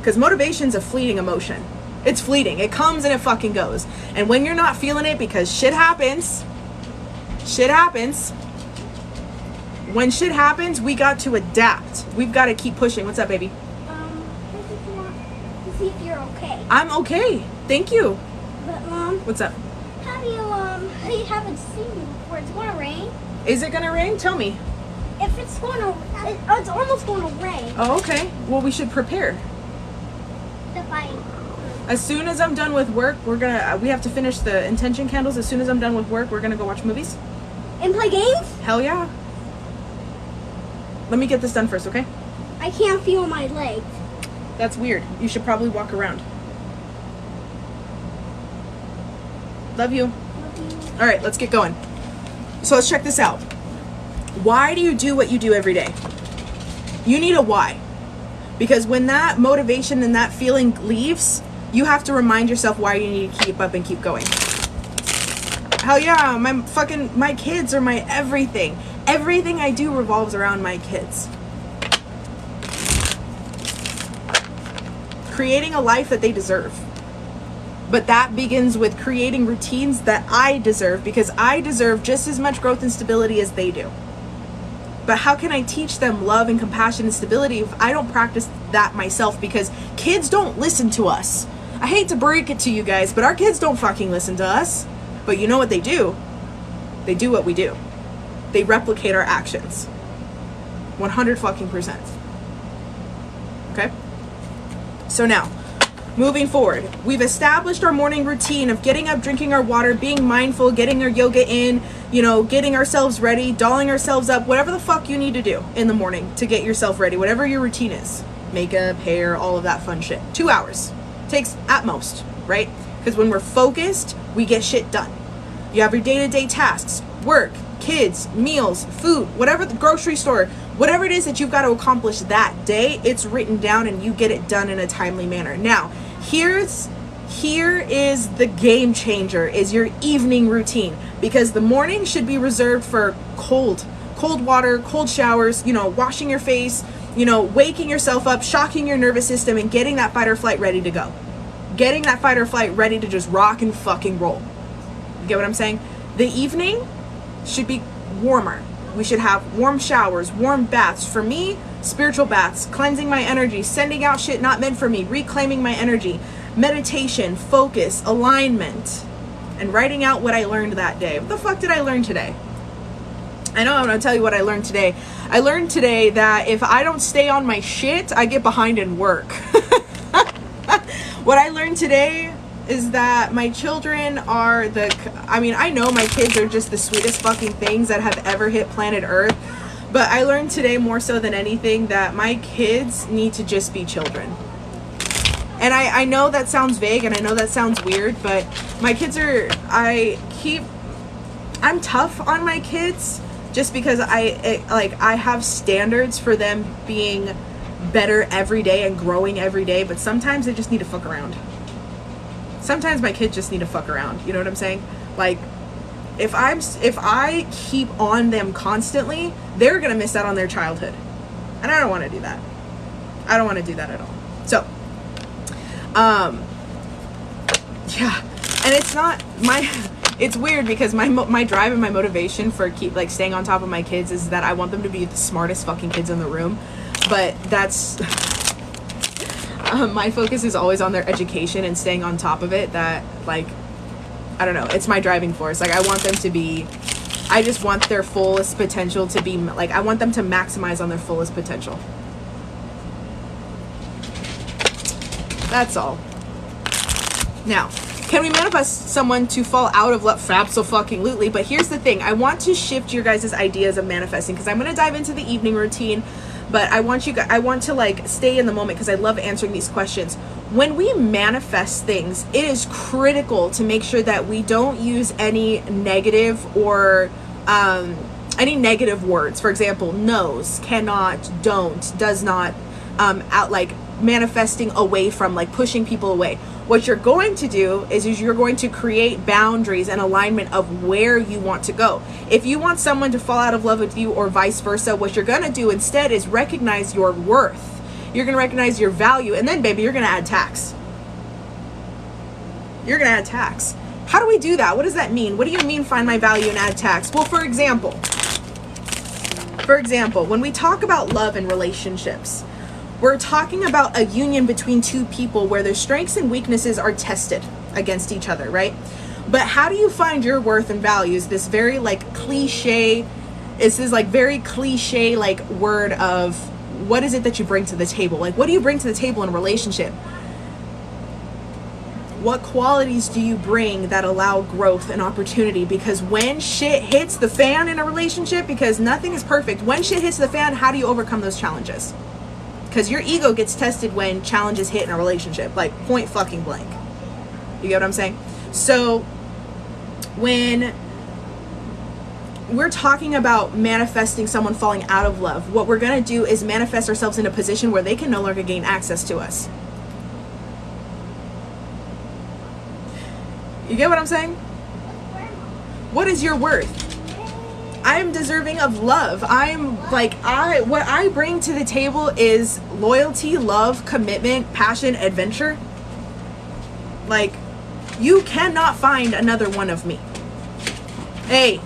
Because motivation's a fleeting emotion. It's fleeting. It comes and it fucking goes. And when you're not feeling it, because shit happens, when shit happens, we got to adapt. We've got to keep pushing. What's up, baby? I just want to see if you're okay. I'm okay. Thank you. But, Mom. What's up? You haven't seen me before. It's going to rain. Is it going to rain? Tell me. If it's going to, it's almost going to rain. Oh, okay. Well, we should prepare. The fight. As soon as I'm done with work, we have to finish the intention candles. As soon as I'm done with work, we're going to go watch movies. And play games? Hell yeah. Let me get this done first, okay? I can't feel my legs. That's weird. You should probably walk around. Love you. All right, let's get going. So let's check this out. Why do you do what you do every day? You need a why. Because when that motivation and that feeling leaves, you have to remind yourself why you need to keep up and keep going. Hell yeah, my kids are my everything. Everything I do revolves around my kids. Creating a life that they deserve. But that begins with creating routines that I deserve, because I deserve just as much growth and stability as they do. But how can I teach them love and compassion and stability if I don't practice that myself? Because kids don't listen to us. I hate to break it to you guys, but our kids don't fucking listen to us. But you know what they do? They do what we do. They replicate our actions. 100%. Okay? So now, moving forward, we've established our morning routine of getting up, drinking our water, being mindful, getting our yoga in, getting ourselves ready, dolling ourselves up, whatever the fuck you need to do in the morning to get yourself ready, whatever your routine is. Makeup, hair, all of that fun shit. 2 hours. Takes at most, right? Because when we're focused, we get shit done. You have your day-to-day tasks, work, kids, meals, food, whatever, the grocery store, whatever it is that you've got to accomplish that day, it's written down and you get it done in a timely manner. Now, here is the game changer, is your evening routine, because the morning should be reserved for cold water, cold showers, washing your face, waking yourself up, shocking your nervous system, and getting that fight or flight ready to go. Getting that fight or flight ready to just rock and fucking roll. You get what I'm saying? The evening should be warmer. We should have warm showers, warm baths. For me, spiritual baths, cleansing my energy, sending out shit not meant for me, reclaiming my energy, meditation, focus, alignment, and writing out what I learned that day. What the fuck did I learn today? I know I'm gonna tell you what I learned today. I learned today that if I don't stay on my shit, I get behind in work. What I learned today is that my children are I know my kids are just the sweetest fucking things that have ever hit planet Earth. But I learned today more so than anything that my kids need to just be children. And I know that sounds vague and I know that sounds weird, but my kids I'm tough on my kids just because I have standards for them being better every day and growing every day, but sometimes they just need to fuck around. Sometimes my kids just need to fuck around. You know what I'm saying? Like, if I keep on them constantly, they're gonna miss out on their childhood, and I don't want to do that. I don't want to do that at all. So, yeah, and it's not my. It's weird because my drive and my motivation for staying on top of my kids is that I want them to be the smartest fucking kids in the room, but that's. My focus is always on their education and staying on top of it. That, I don't know, it's my driving force. I want them to be, I just want their fullest potential to be, I want them to maximize on their fullest potential. That's all. Now, can we manifest someone to fall out of love? Fab-so-fucking-lutely. But here's the thing. I want to shift your guys' ideas of manifesting, because I'm going to dive into the evening routine. But I want to stay in the moment because I love answering these questions. When we manifest things, it is critical to make sure that we don't use any negative or any negative words. For example, knows, cannot, don't, does not, manifesting away from, pushing people away. What you're going to do is you're going to create boundaries and alignment of where you want to go. If you want someone to fall out of love with you or vice versa, what you're going to do instead is recognize your worth You're going to recognize your value. And then, baby, you're going to add tax. You're going to add tax. How do we do that? What does that mean? What do you mean find my value and add tax? Well, for example, when we talk about love and relationships, we're talking about a union between two people where their strengths and weaknesses are tested against each other, right? But how do you find your worth and values? This very like cliche, it's this like very cliche like word of what is it that you bring to the table? Like, what do you bring to the table in a relationship? What qualities do you bring that allow growth and opportunity? Because when shit hits the fan in a relationship, because nothing is perfect, when shit hits the fan, how do you overcome those challenges? Because your ego gets tested when challenges hit in a relationship, like point fucking blank. You get what I'm saying? So when we're talking about manifesting someone falling out of love, what we're going to do is manifest ourselves in a position where they can no longer gain access to us. You get what I'm saying? What is your worth? I'm deserving of love. What I bring to the table is loyalty, love, commitment, passion, adventure. Like, you cannot find another one of me. Hey,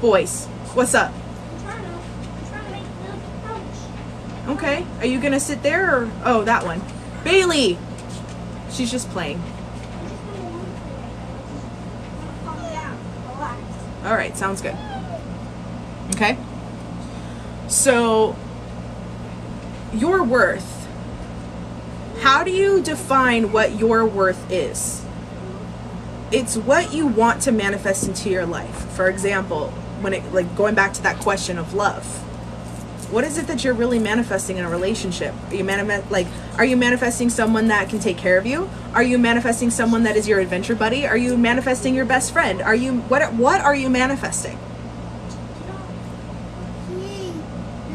boys, what's up? I'm trying to make the couch. Okay, are you gonna sit there or, oh, that one. Bailey! She's just playing. Calm down. Relax. All right, sounds good. Okay. So, your worth. How do you define what your worth is? It's what you want to manifest into your life. For example, when it like going back to that question of love. What is it that you're really manifesting in a relationship? Are you manifesting someone that can take care of you? Are you manifesting someone that is your adventure buddy? Are you manifesting your best friend? What are you manifesting?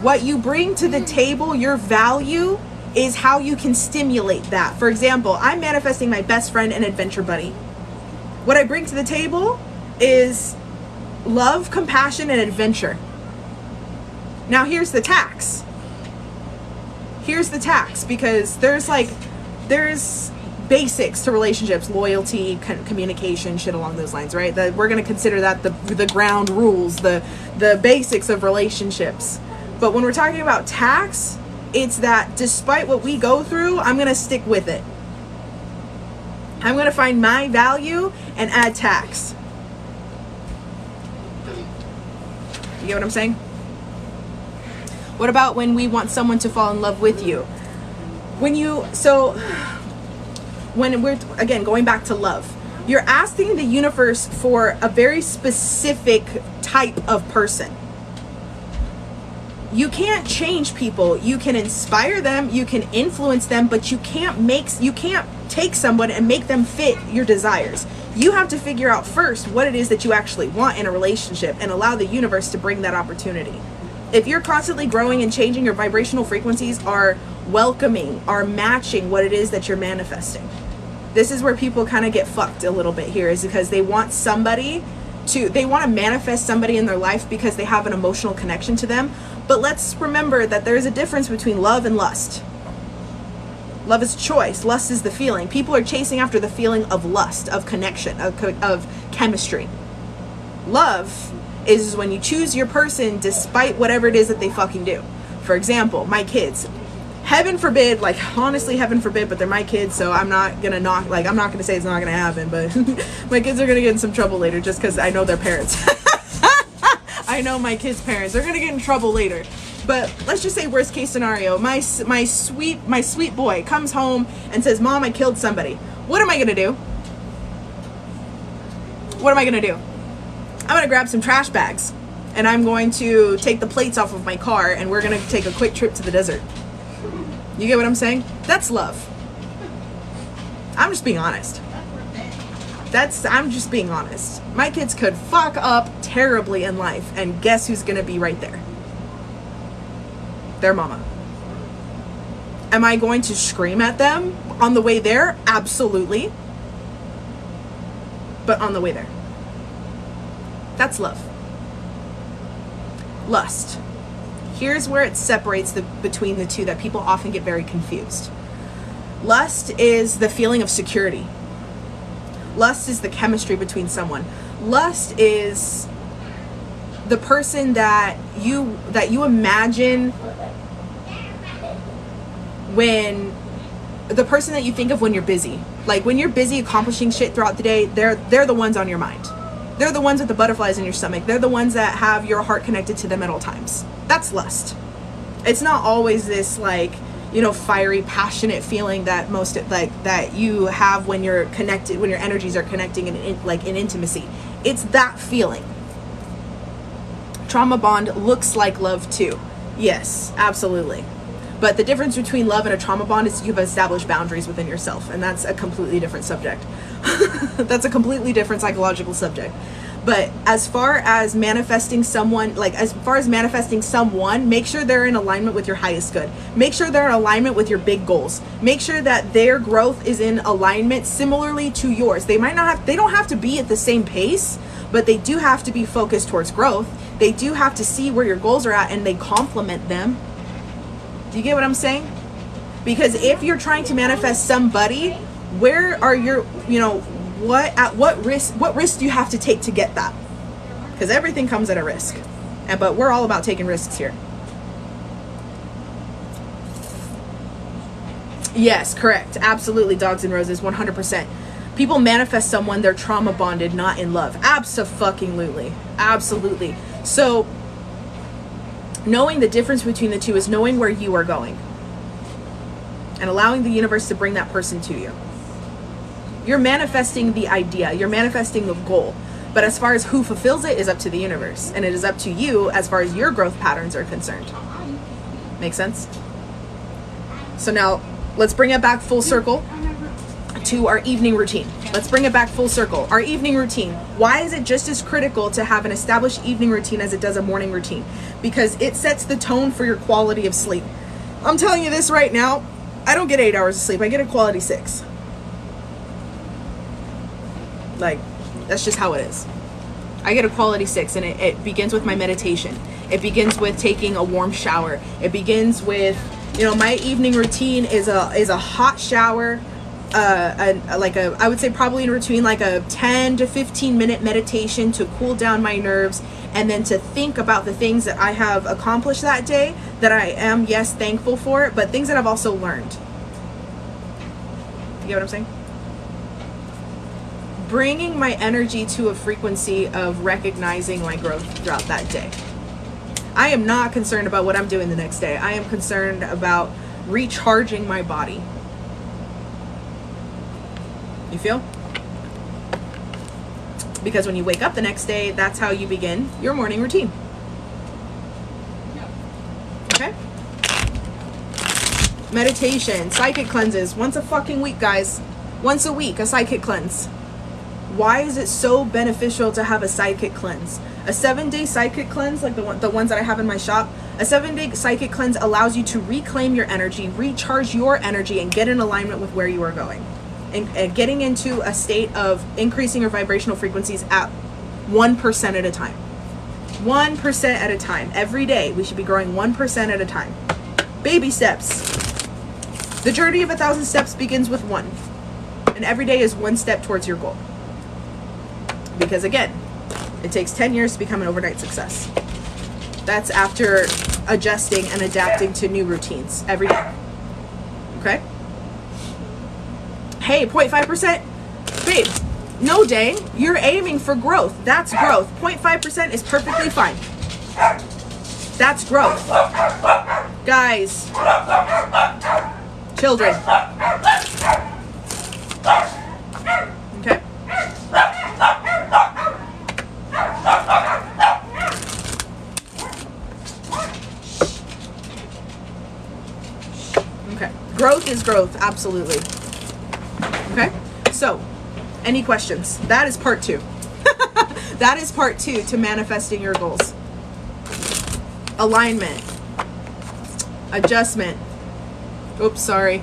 What you bring to the table, your value, is how you can stimulate that. For example, I'm manifesting my best friend and adventure buddy. What I bring to the table is love, compassion, and adventure. Now here's the tax. Because there's basics to relationships, loyalty, communication, shit along those lines, right? That we're going to consider that the ground rules, the basics of relationships. But when we're talking about tax, it's that despite what we go through, I'm going to stick with it. I'm going to find my value and add tax. You get what I'm saying? What about when we want someone to fall in love with you? When we're, again, going back to love, you're asking the universe for a very specific type of person. You can't change people. You can inspire them, you can influence them, but you can't take someone and make them fit your desires. You have to figure out first what it is that you actually want in a relationship and allow the universe to bring that opportunity. If you're constantly growing and changing, your vibrational frequencies are welcoming, are matching what it is that you're manifesting. This is where people kind of get fucked a little bit here, is because they want to manifest somebody in their life because they have an emotional connection to them. But let's remember that there's a difference between love and lust. Love is choice. Lust is the feeling. People are chasing after the feeling of lust, of connection, of chemistry. Love is when you choose your person despite whatever it is that they fucking do. For example, my kids. Heaven forbid, like honestly heaven forbid, but they're my kids, so I'm not gonna I'm not gonna say it's not gonna happen, but my kids are gonna get in some trouble later just because I know their parents. I know my kids' parents. They're gonna get in trouble later. But let's just say worst case scenario, my sweet boy comes home and says, "Mom, I killed somebody." What am I gonna do? What am I gonna do? I'm gonna grab some trash bags and I'm going to take the plates off of my car and we're gonna take a quick trip to the desert. You get what I'm saying? That's love. I'm just being honest. I'm just being honest. My kids could fuck up terribly in life, and guess who's gonna be right there? Their mama. Am I going to scream at them on the way there? Absolutely. But on the way there. That's love. Lust. Here's where it separates between the two that people often get very confused. Lust is the feeling of security. Lust is the chemistry between someone. Lust is the person that you imagine when the person that you think of when you're busy. Like when you're busy accomplishing shit throughout the day, they're the ones on your mind. They're the ones with the butterflies in your stomach. They're the ones that have your heart connected to them at all times. That's lust. It's not always this like, you know, fiery, passionate feeling that that you have when you're connected, when your energies are connecting in intimacy. It's that feeling. Trauma bond looks like love too. Yes, absolutely. But the difference between love and a trauma bond is you've established boundaries within yourself, and that's a completely different subject. That's a completely different psychological subject. But as far as manifesting someone, make sure they're in alignment with your highest good. Make sure they're in alignment with your big goals. Make sure that their growth is in alignment similarly to yours. They don't have to be at the same pace, but they do have to be focused towards growth. They do have to see where your goals are at and they complement them. Do you get what I'm saying? Because if you're trying to manifest somebody, where are your, what risk do you have to take to get that? Because everything comes at a risk. But we're all about taking risks here. Yes, correct. Absolutely, dogs and roses, 100%. People manifest someone they're trauma bonded, not in love. Abso-fucking-lutely. Absolutely. So knowing the difference between the two is knowing where you are going and allowing the universe to bring that person to you. You're manifesting the idea, you're manifesting the goal, but as far as who fulfills it is up to the universe, and it is up to you as far as your growth patterns are concerned. Make sense? So now let's bring it back full circle to our evening routine. Let's bring it back full circle. Our evening routine. Why is it just as critical to have an established evening routine as it does a morning routine? Because it sets the tone for your quality of sleep. I'm telling you this right now, I don't get 8 hours of sleep. I get a quality 6. Like, that's just how it is. I get a quality 6, and it begins with my meditation. It begins with taking a warm shower. It begins with, my evening routine is a hot shower, I would say probably in between like a 10 to 15 minute meditation to cool down my nerves, and then to think about the things that I have accomplished that day, that I am, yes, thankful for, but things that I've also learned. You get what I'm saying? Bringing my energy to a frequency of recognizing my growth throughout that day. I am not concerned about what I'm doing the next day. I am concerned about recharging my body. You feel? Because when you wake up the next day, that's how you begin your morning routine. Okay? Meditation, psychic cleanses, once a fucking week, guys. Once a week, a psychic cleanse. Why is it so beneficial to have a psychic cleanse? A 7-day psychic cleanse, like the ones that I have in my shop, a 7-day psychic cleanse allows you to reclaim your energy, recharge your energy, and get in alignment with where you are going. And getting into a state of increasing your vibrational frequencies at 1% at a time. 1% at a time. Every day, we should be growing 1% at a time. Baby steps. The journey of 1,000 steps begins with 1. And every day is 1 step towards your goal. Because again, it takes 10 years to become an overnight success. That's after adjusting and adapting to new routines every day. Okay? Hey, 0.5%? Babe, no dang. You're aiming for growth. That's growth. 0.5% is perfectly fine. That's growth. Guys. Children. Okay? Okay. Growth is growth, absolutely. Okay? So, any questions? That is part 2. That is part 2 to manifesting your goals. Alignment. Adjustment. Oops, sorry.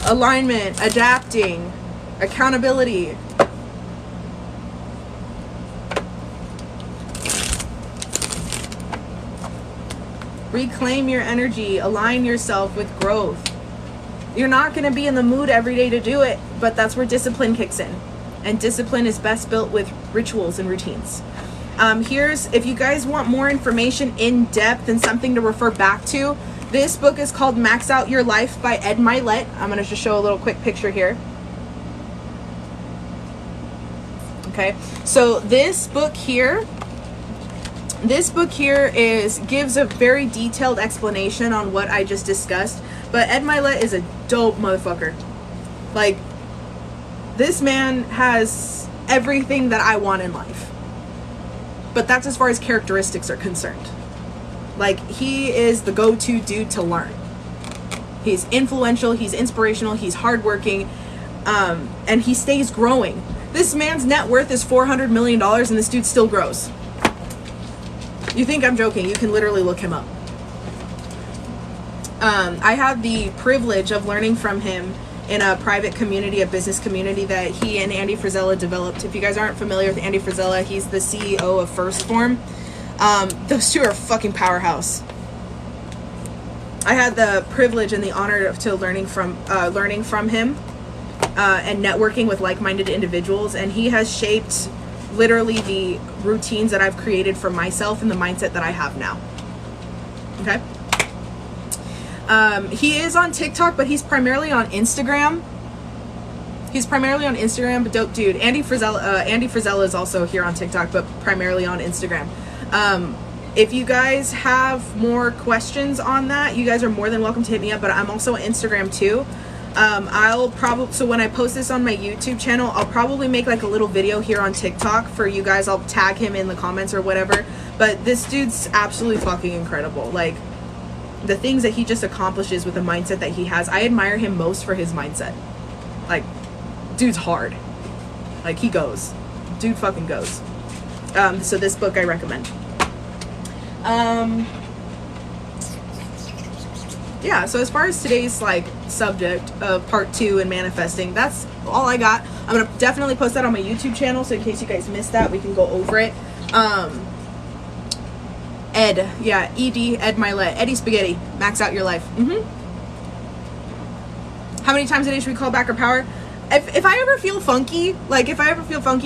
Alignment, adapting, accountability. Reclaim your energy. Align yourself with growth. You're not going to be in the mood every day to do it, but that's where discipline kicks in. And discipline is best built with rituals and routines. If you guys want more information in depth and something to refer back to, this book is called Max Out Your Life by Ed Mylett. I'm going to just show a little quick picture here. Okay, so this book here gives a very detailed explanation on what I just discussed. But Ed Mylett is a dope motherfucker. Like, this man has everything that I want in life. But that's as far as characteristics are concerned. Like, he is the go-to dude to learn. He's influential, he's inspirational, he's hardworking, and he stays growing. This man's net worth is $400 million and this dude still grows. You think I'm joking? You can literally look him up. I had the privilege of learning from him in a private community, a business community that he and Andy Frisella developed. If you guys aren't familiar with Andy Frisella, he's the CEO of First Form. Those two are a fucking powerhouse. I had the privilege and the honor to learning from him and networking with like-minded individuals, and he has shaped literally the routines that I've created for myself and the mindset that I have now. Okay. He is on TikTok, but he's primarily on Instagram. But dope dude. Andy Frisella is also here on TikTok, but primarily on Instagram. If you guys have more questions on that, you guys are more than welcome to hit me up, but I'm also on Instagram too. So when I post this on my YouTube channel, I'll probably make like a little video here on TikTok for you guys. I'll tag him in the comments or whatever. But this dude's absolutely fucking incredible. Like, the things that he just accomplishes with the mindset that he has, I admire him most for his mindset. Like, dude's hard. Like, he goes. Dude fucking goes. So this book I recommend. Yeah, so as far as today's like subject of part 2 and manifesting, that's all I got. I'm gonna definitely post that on my YouTube channel, so in case you guys missed that, we can go over it. Ed Mylett, Eddie Spaghetti, Max Out Your Life. How many times a day should we call back our power? If I ever feel funky,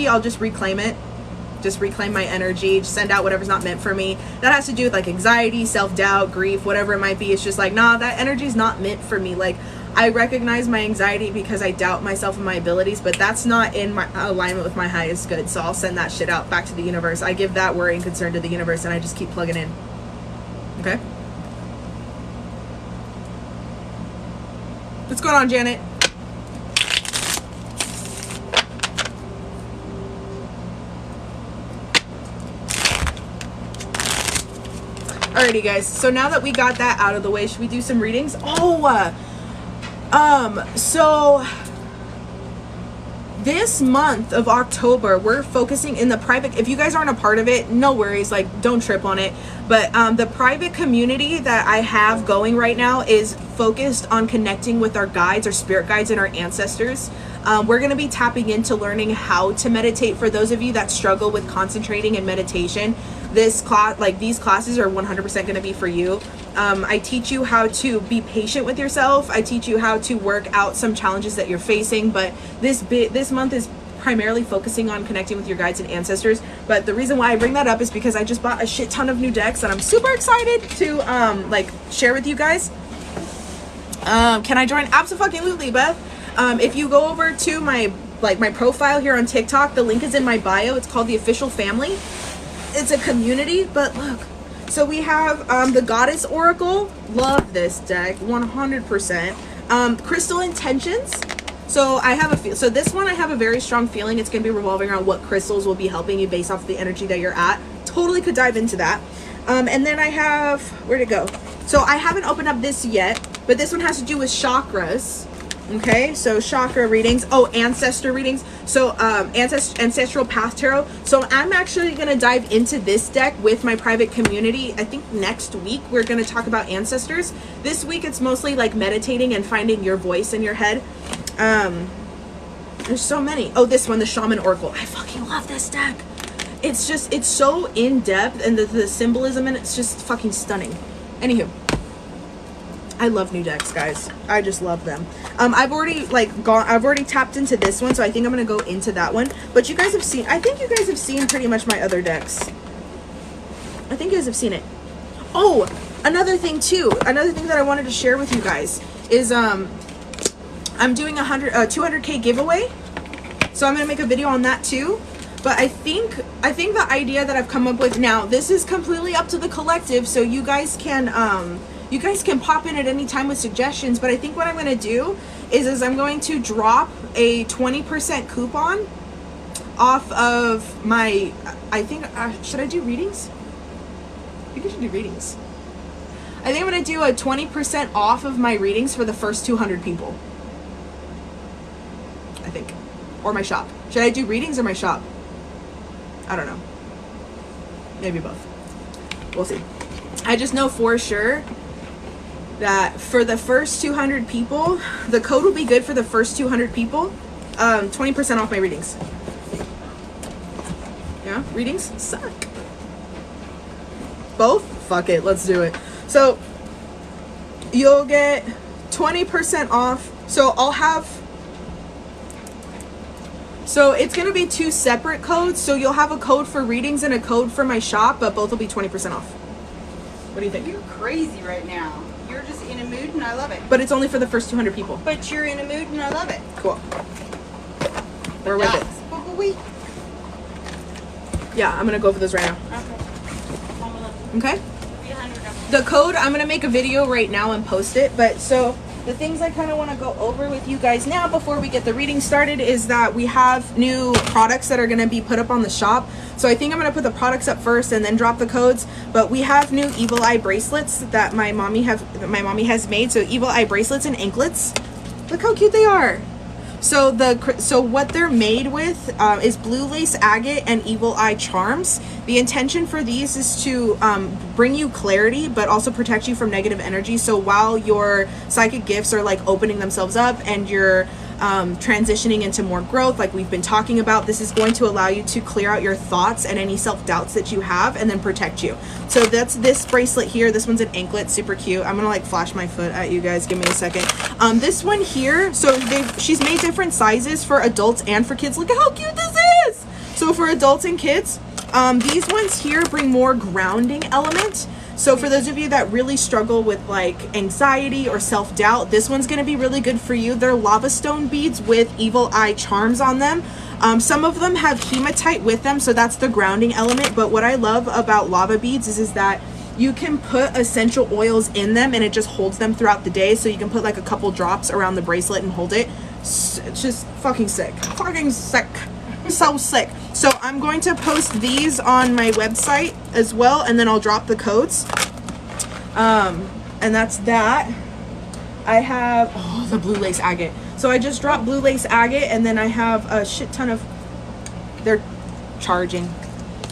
I'll just reclaim it. Just reclaim my energy, just send out whatever's not meant for me. That has to do with like anxiety, self-doubt, grief, whatever it might be. It's just like, nah, that energy is not meant for me. Like, I recognize my anxiety because I doubt myself and my abilities, but that's not in my alignment with my highest good. So I'll send that shit out back to the universe. I give that worry and concern to the universe, and I just keep plugging in. Okay? What's going on, Janet? Alrighty, guys, so now that we got that out of the way, should we do some readings? So this month of October, we're focusing in the private. If you guys aren't a part of it, no worries, like, don't trip on it. But the private community that I have going right now is focused on connecting with our guides, our spirit guides, and our ancestors. We're going to be tapping into learning how to meditate. For those of you that struggle with concentrating and meditation, these classes are 100% going to be for you. I teach you how to be patient with yourself. I teach you how to work out some challenges that you're facing, but this month is primarily focusing on connecting with your guides and ancestors. But the reason why I bring that up is because I just bought a shit ton of new decks and I'm super excited to share with you guys. Can I join? Absolutely, Beth. If you go over to my profile here on TikTok, the link is in my bio. It's called The Official Family. It's a community, but look. So we have the Goddess Oracle. Love this deck, 100%. Crystal Intentions. So I have this one I have a very strong feeling it's going to be revolving around what crystals will be helping you based off the energy that you're at. Totally could dive into that. And then I have, where'd it go? So I haven't opened up this yet, but this one has to do with chakras. Okay, so chakra readings. Oh, ancestor readings. So ancestral path tarot. So I'm actually going to dive into this deck with my private community. I think next week we're going to talk about ancestors. This week it's mostly like meditating and finding your voice in your head. There's so many. Oh, this one, the Shaman Oracle. I fucking love this deck. It's so in depth, and the symbolism in it's just fucking stunning. Anywho, I love new decks, guys. I just love them. I've already I've already tapped into this one, so I think I'm gonna go into that one. But you guys have seen, I think you guys have seen pretty much my other decks. I think you guys have seen it. Oh, another thing too. Another thing that I wanted to share with you guys is I'm doing a 200K giveaway. So I'm gonna make a video on that too. But I think the idea that I've come up with now, this is completely up to the collective, so you guys can pop in at any time with suggestions. But I think what I'm gonna do is I'm going to drop a 20% coupon off of my, I think, should I do readings? I think I should do readings. I think I'm gonna do a 20% off of my readings for the first 200 people. I think. Or my shop. Should I do readings or my shop? I don't know. Maybe both. We'll see. I just know for sure that for the first 200 people, the code will be good for the first 200 people. 20% off my readings. Yeah, readings suck. Both? Fuck it, let's do it. So you'll get 20% off. So I'll have, so it's gonna be 2 separate codes. So you'll have a code for readings and a code for my shop, but both will be 20% off. What do you think? You're crazy right now. You're just in a mood and I love it. But it's only for the first 200 people. But you're in a mood and I love it. Cool. We're with it. Yeah, I'm gonna go for this right now. Okay? The code, I'm gonna make a video right now and post it. But so the things I kind of want to go over with you guys now before we get the reading started is that we have new products that are going to be put up on the shop. So I think I'm going to put the products up first and then drop the codes. But we have new Evil Eye bracelets that my mommy has made. So Evil Eye bracelets and anklets. Look how cute they are. So what they're made with is blue lace agate and evil eye charms. The intention for these is to bring you clarity, but also protect you from negative energy. So while your psychic gifts are like opening themselves up and you're transitioning into more growth, like we've been talking about, this is going to allow you to clear out your thoughts and any self-doubts that you have and then protect you. So that's this bracelet here. This one's an anklet, super cute. I'm gonna like flash my foot at you guys, give me a second. This one here, so she's made different sizes for adults and for kids. Look at how cute this is. So for adults and kids, these ones here bring more grounding element. So for those of you that really struggle with like anxiety or self-doubt, this one's going to be really good for you. They're lava stone beads with evil eye charms on them. Some of them have hematite with them, so that's the grounding element. But what I love about lava beads is that you can put essential oils in them and it just holds them throughout the day. So you can put like a couple drops around the bracelet and hold it. It's just fucking sick. Fucking sick. So sick. So I'm going to post these on my website as well, and then I'll drop the codes. And that's that. I have the blue lace agate. So I just dropped blue lace agate, and then I have a shit ton of, they're charging.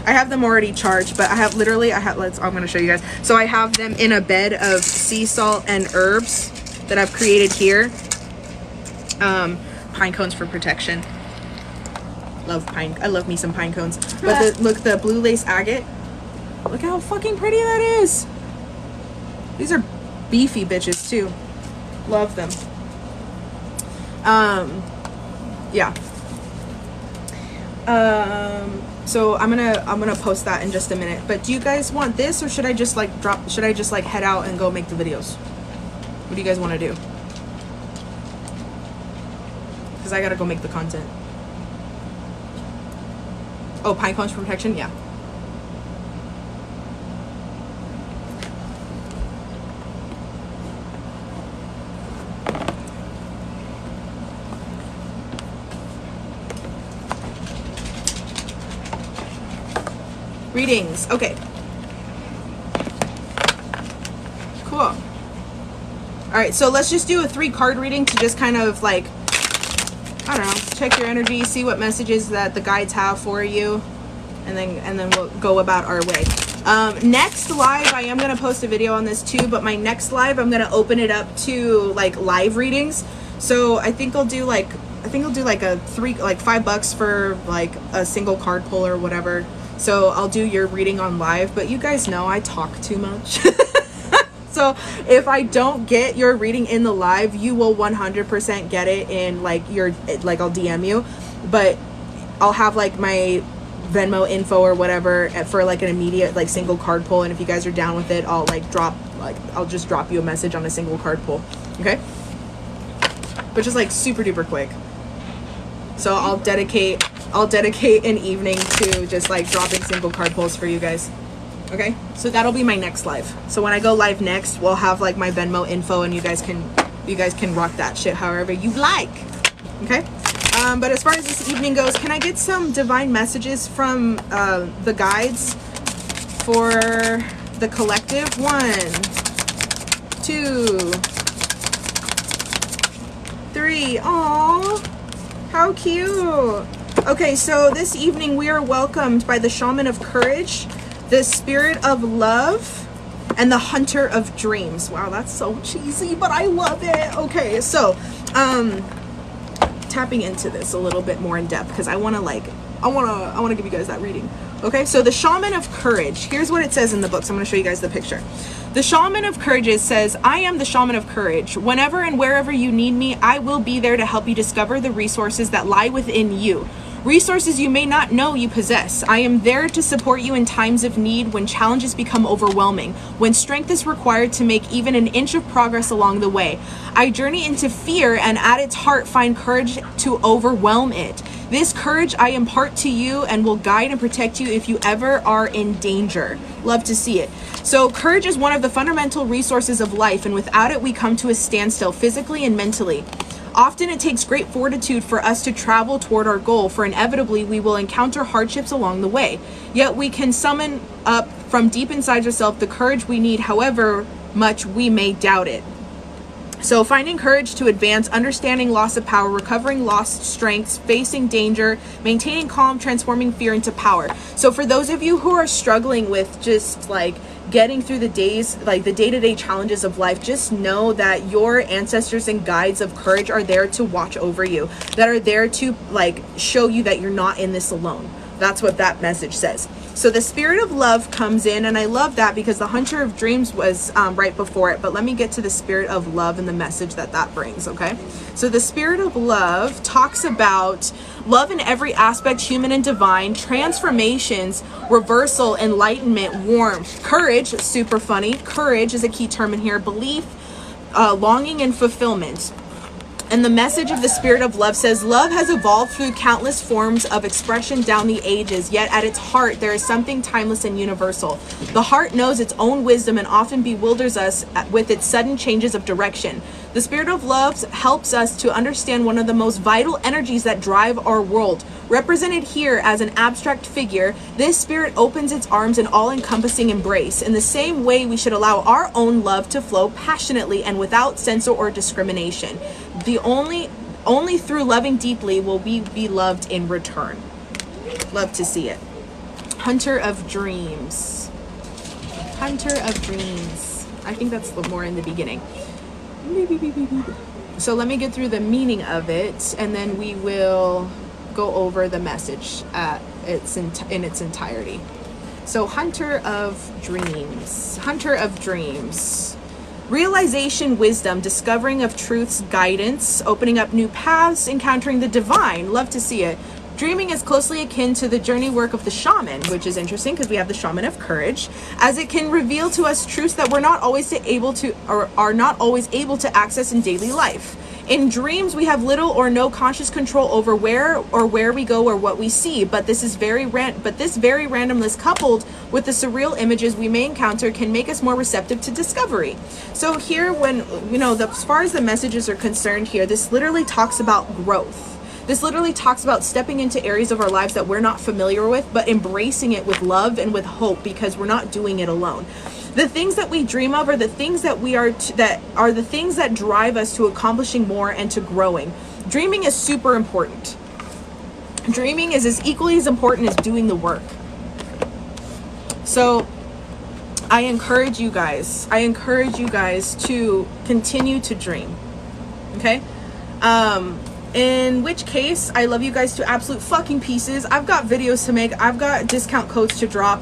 I have them already charged, but I'm gonna show you guys. So I have them in a bed of sea salt and herbs that I've created here. Pine cones for protection. I love me some pine cones. But look, the blue lace agate. Look how fucking pretty that is. These are beefy bitches too. Love them. Yeah. So I'm gonna post that in just a minute. But do you guys want this, or should I just like head out and go make the videos? What do you guys want to do? Because I gotta go make the content. Oh, pine cones for protection? Yeah. Readings. Okay. Cool. All right, so let's just do a 3-card reading to just kind of like, I don't know, check your energy, see what messages that the guides have for you, and then we'll go about our way. Next live, I am gonna post a video on this too, but my next live, I'm gonna open it up to like live readings. So I think I'll do like a $5 for like a single card pull or whatever. So I'll do your reading on live, but you guys know I talk too much. So if I don't get your reading in the live, you will 100% get it in like your, like I'll DM you, but I'll have like my Venmo info or whatever for like an immediate like single card pull. And if you guys are down with it, I'll just drop you a message on a single card pull. Okay. But just like super duper quick. So I'll dedicate an evening to just like dropping single card pulls for you guys. Okay. So that'll be my next live. So when I go live next, we'll have like my Venmo info and you guys can rock that shit however you like. Okay. But as far as this evening goes, can I get some divine messages from the guides for the collective? 1, 2, 3. Aww, how cute. Okay, so this evening we are welcomed by the Shaman of Courage, the Spirit of Love, and the Hunter of Dreams. Wow, that's so cheesy, but I love it. Okay, so tapping into this a little bit more in depth because I want to give you guys that reading. Okay, so the Shaman of Courage, here's what it says in the books. I'm going to show you guys the picture. The Shaman of Courage says, I am the Shaman of Courage. Whenever and wherever you need me, I will be there to help you discover the resources that lie within you. Resources you may not know you possess. I am there to support you in times of need, when challenges become overwhelming, when strength is required to make even an inch of progress along the way. I journey into fear and at its heart find courage to overwhelm it. This courage I impart to you and will guide and protect you if you ever are in danger. Love to see it. So courage is one of the fundamental resources of life, and without it we come to a standstill physically and mentally. Often it takes great fortitude for us to travel toward our goal, for inevitably we will encounter hardships along the way. Yet we can summon up from deep inside ourselves the courage we need, however much we may doubt it. So finding courage to advance, understanding loss of power, recovering lost strengths, facing danger, maintaining calm, transforming fear into power. So for those of you who are struggling with just like getting through the days, like the day-to-day challenges of life, just know that your ancestors and guides of courage are there to watch over you, that are there to like show you that you're not in this alone. That's what that message says. So the Spirit of Love comes in, and I love that because the Hunter of Dreams was right before it, but let me get to the Spirit of Love and the message that brings, okay? So the Spirit of Love talks about love in every aspect, human and divine, transformations, reversal, enlightenment, warmth, courage, super funny, courage is a key term in here, belief, longing, and fulfillment. And the message of the Spirit of Love says, love has evolved through countless forms of expression down the ages, yet at its heart there is something timeless and universal. The heart knows its own wisdom and often bewilders us with its sudden changes of direction. The Spirit of Love helps us to understand one of the most vital energies that drive our world. Represented here as an abstract figure, this spirit opens its arms in all-encompassing embrace. In the same way, we should allow our own love to flow passionately and without censor or discrimination. Only through loving deeply will we be loved in return. Love to see it. Hunter of Dreams. Hunter of Dreams. I think that's more in the beginning. So let me get through the meaning of it, and then we will go over the message in its entirety. So Hunter of Dreams. Hunter of Dreams. Realization, wisdom, discovering of truths, guidance, opening up new paths, encountering the divine. Love to see it. Dreaming is closely akin to the journey work of the shaman, which is interesting because we have the Shaman of Courage, as it can reveal to us truths that we're not always able to, or are not always able to access in daily life. In dreams, we have little or no conscious control over where we go or what we see, but this very randomness coupled with the surreal images we may encounter can make us more receptive to discovery. So here, when, as far as the messages are concerned here, this literally talks about growth. This literally talks about stepping into areas of our lives that we're not familiar with, but embracing it with love and with hope because we're not doing it alone. The things that we dream of are the things that are the things that drive us to accomplishing more and to growing. Dreaming is super important. Dreaming is as equally as important as doing the work. So I encourage you guys to continue to dream. Okay? In which case, I love you guys to absolute fucking pieces. I've got videos to make. I've got discount codes to drop.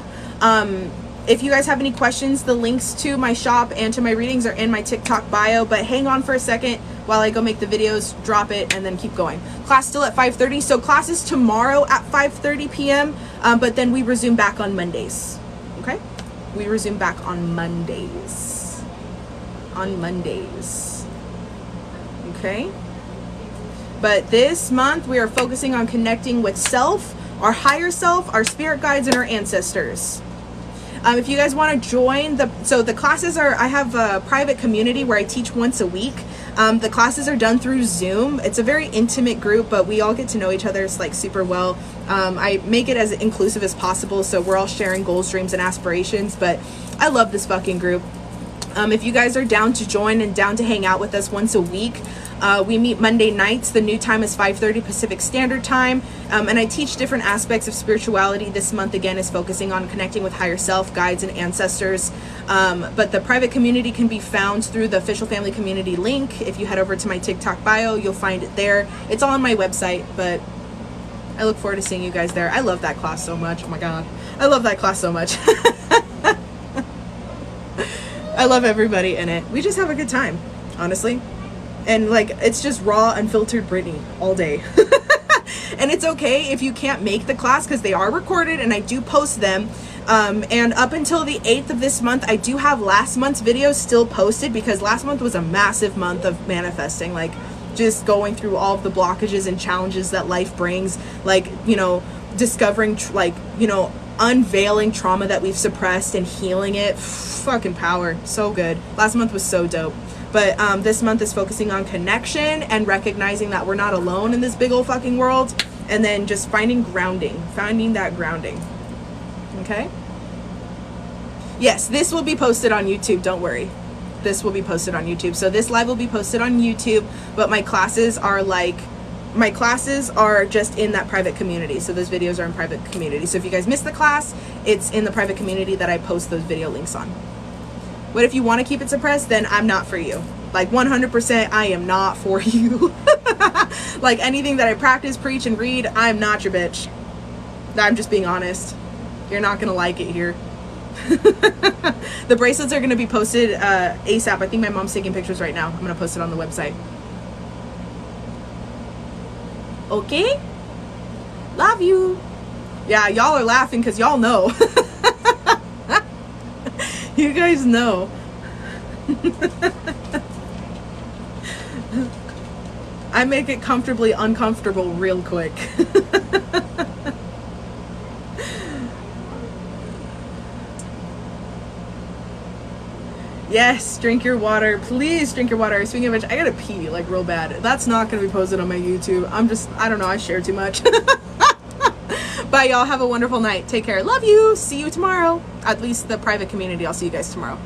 If you guys have any questions, the links to my shop and to my readings are in my TikTok bio, but hang on for a second while I go make the videos, drop it, and then keep going. Class still at 5:30, so class is tomorrow at 5:30 p.m., but then we resume back on Mondays, okay? We resume back on Mondays. On Mondays, okay? But this month, we are focusing on connecting with self, our higher self, our spirit guides, and our ancestors. If you guys want to join the classes are, I have a private community where I teach once a week. The classes are done through Zoom. It's a very intimate group, but we all get to know each other like super well. I make it as inclusive as possible, so we're all sharing goals, dreams, and aspirations, but I love this fucking group. If you guys are down to join and down to hang out with us once a week, we meet Monday nights. The new time is 5:30 Pacific Standard Time, and I teach different aspects of spirituality. This month again is focusing on connecting with higher self, guides, and ancestors. But the private community can be found through the official family community link. If you head over to my TikTok bio, you'll find it there. It's all on my website, but I look forward to seeing you guys there. I love that class so much. Oh my god, I love that class so much. I love everybody in it. We just have a good time, honestly. And like, it's just raw, unfiltered Brittany all day. And it's okay if you can't make the class, because they are recorded and I do post them. And up until the 8th of this month, I do have last month's videos still posted, because last month was a massive month of manifesting, like just going through all of the blockages and challenges that life brings, like, you know, discovering unveiling trauma that we've suppressed and healing it. Fucking power. So good. Last month was so dope. But this month is focusing on connection and recognizing that we're not alone in this big old fucking world, and then just finding that grounding. Okay? Yes, this will be posted on YouTube, don't worry. This will be posted on YouTube. So this live will be posted on YouTube, but my classes are just in that private community. So those videos are in private community. So if you guys missed the class, it's in the private community that I post those video links on. But if you want to keep it suppressed, then I'm not for you. Like 100%, I am not for you. Like anything that I practice, preach, and read, I'm not your bitch. I'm just being honest. You're not going to like it here. The bracelets are going to be posted ASAP. I think my mom's taking pictures right now. I'm going to post it on the website. Okay? Love you. Yeah, y'all are laughing because y'all know. You guys know. I make it comfortably uncomfortable real quick. Yes, drink your water. Please drink your water. Speaking of which, I gotta pee like real bad. That's not gonna be posted on my YouTube. I don't know, I share too much. Bye, y'all. Have a wonderful night. Take care. Love you. See you tomorrow. At least the private community. I'll see you guys tomorrow.